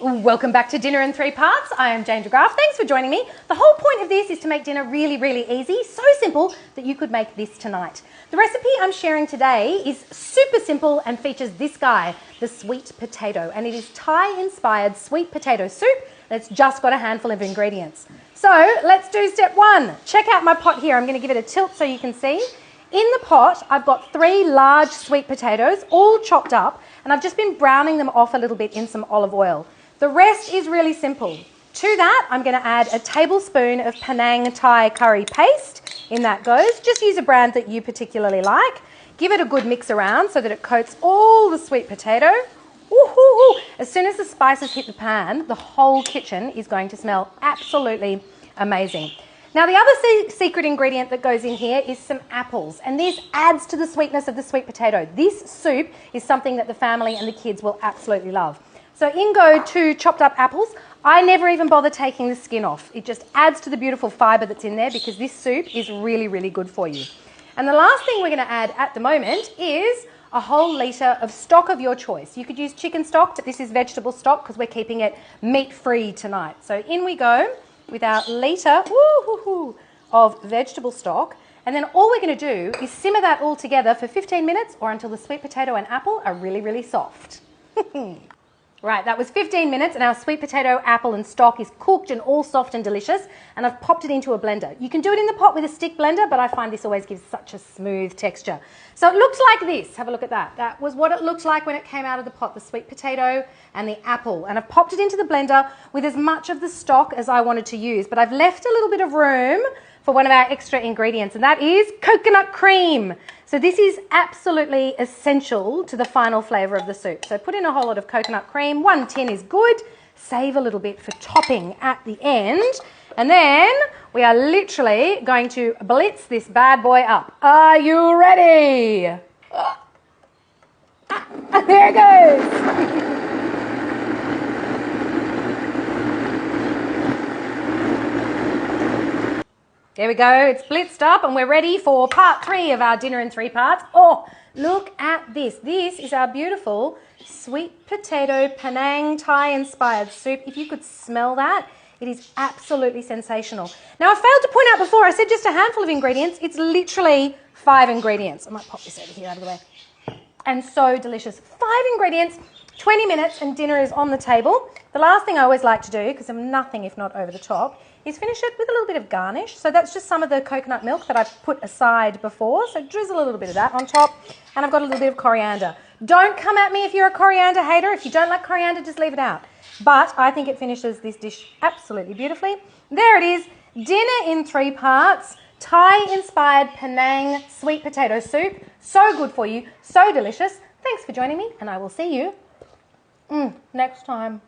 Welcome back to Dinner in 3 Parts. I am Jane DeGraff. Thanks for joining me. The whole point of this is to make dinner really, really easy, so simple that you could make this tonight. The recipe I'm sharing today is super simple and features this guy, the sweet potato, and it is Thai-inspired sweet potato soup that's just got a handful of ingredients. So let's do step 1. Check out my pot here. I'm going to give it a tilt so you can see. In the pot, I've got 3 large sweet potatoes, all chopped up, and I've just been browning them off a little bit in some olive oil. The rest is really simple. To that, I'm going to add a tablespoon of Panang Thai curry paste. In that goes. Just use a brand that you particularly like. Give it a good mix around so that it coats all the sweet potato. Woo-hoo-hoo. As soon as the spices hit the pan, the whole kitchen is going to smell absolutely amazing. Now, the other secret ingredient that goes in here is some apples, and this adds to the sweetness of the sweet potato. This soup is something that the family and the kids will absolutely love. So in go 2 chopped up apples. I never even bother taking the skin off. It just adds to the beautiful fibre that's in there because this soup is really, really good for you. And the last thing we're going to add at the moment is a whole litre of stock of your choice. You could use chicken stock, but this is vegetable stock because we're keeping it meat-free tonight. So in we go with our litre of vegetable stock. And then all we're going to do is simmer that all together for 15 minutes or until the sweet potato and apple are really, really soft. Right, that was 15 minutes and our sweet potato, apple and stock is cooked and all soft and delicious, and I've popped it into a blender. You can do it in the pot with a stick blender, but I find this always gives such a smooth texture. So it looks like this. Have a look at that. That was what it looked like when it came out of the pot, the sweet potato and the apple. And I've popped it into the blender with as much of the stock as I wanted to use, but I've left a little bit of room for one of our extra ingredients, and that is coconut cream. So this is absolutely essential to the final flavour of the soup. So put in a whole lot of coconut cream. 1 tin is good. Save a little bit for topping at the end. And then we are literally going to blitz this bad boy up. Are you ready? There it goes. There we go, it's blitzed up and we're ready for part 3 of our dinner in 3 parts. Oh, look at this. This is our beautiful sweet potato Panang Thai inspired soup. If you could smell that, it is absolutely sensational. Now, I failed to point out before, I said just a handful of ingredients. It's literally 5 ingredients. I might pop this over here out of the way. And so delicious. 5 ingredients, 20 minutes and dinner is on the table. The last thing I always like to do, because I'm nothing if not over the top, is finish it with a little bit of garnish. So that's just some of the coconut milk that I've put aside before. So drizzle a little bit of that on top. And I've got a little bit of coriander. Don't come at me if you're a coriander hater. If you don't like coriander, just leave it out. But I think it finishes this dish absolutely beautifully. There it is. Dinner in 3 parts. Thai-inspired Panang sweet potato soup. So good for you. So delicious. Thanks for joining me. And I will see you next time.